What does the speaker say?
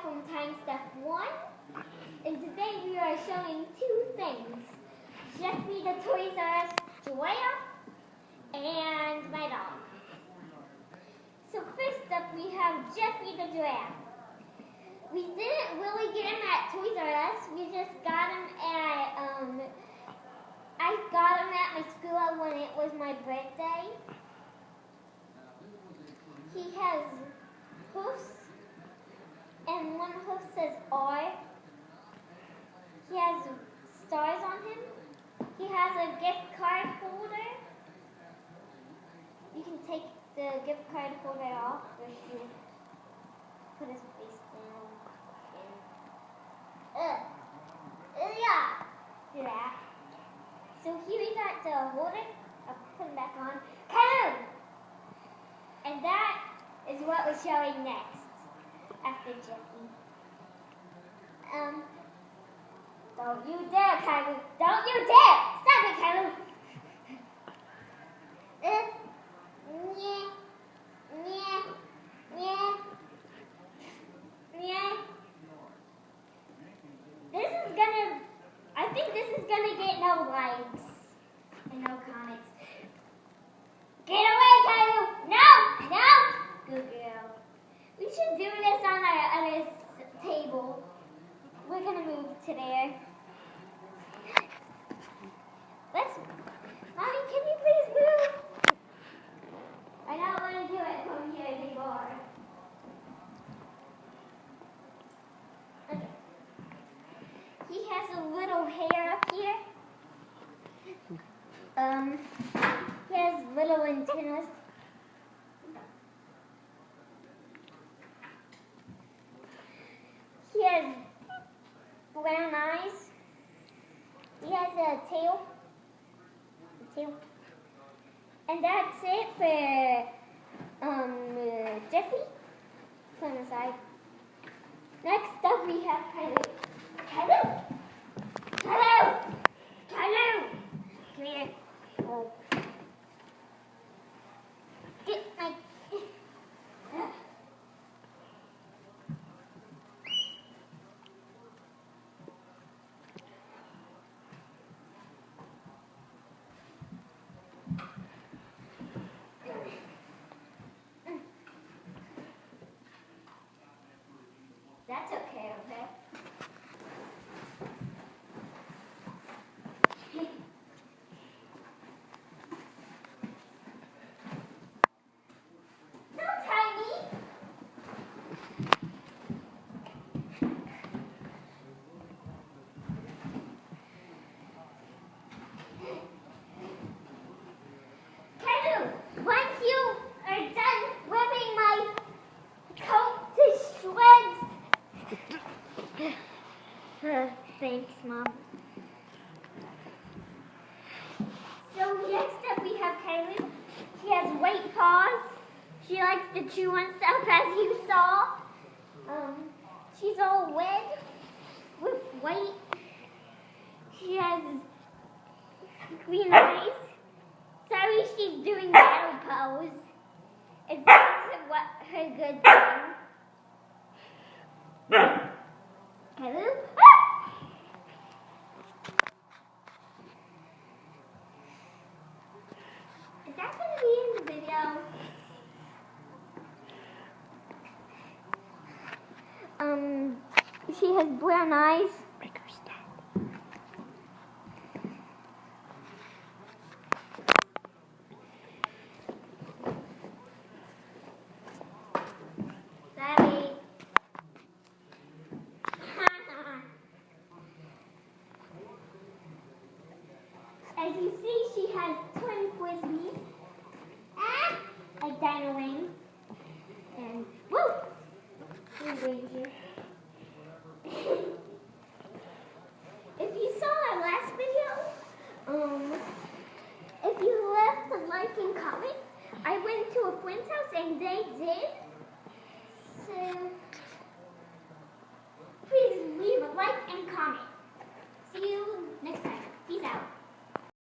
from Time Stuff 1, and today we are showing two things. Jeffy the Toys R Us giraffe and my dog. So first up we have Jeffy the giraffe. We didn't really get him at Toys R Us, we just got him at, I got him at my school when it was my birthday. He has hoofs, and one hoof says R. He has stars on him. He has a gift card holder. You can take the gift card holder off if you put his face down. Yeah, do that. So here we got the holder. I'll put him back on. Kaboom! And that is what we're showing next after Jeffy. Don't you dare, Kylie! Don't you dare! Stop it, Kylie! I think this is gonna get no likes and no comments. Get away, Kylie! No! No! Good girl. We should do this on our other table. We're gonna move to there. Mommy, can you please move? I don't want to do it from here anymore. Okay. He has a little hair up here. He has little antennas. He has brown eyes. He has a tail. And that's it for Jeffy. Put him aside. Next up we have Kylo. Kylo! Kylo! Kylo! Come here. Oh. Get my... That's okay, okay? Don't tie me! Kalu, once you are done ripping my coat to shreds. Thanks, Mom. So next up we have Kaylin. She has white paws. She likes to chew on stuff, as you saw. She's all red with white. She has green eyes. Sorry, she's doing battle pose. It's what her good thing. Hello? Is that going to be in the video? She has brown eyes. Sorry. As you see, she has twin frisbees, a dino ring, and woo! In danger. If you saw our last video, if you left a like and comment, I went to a friend's house and they did. So please leave a like and comment. See you next time. Peace out.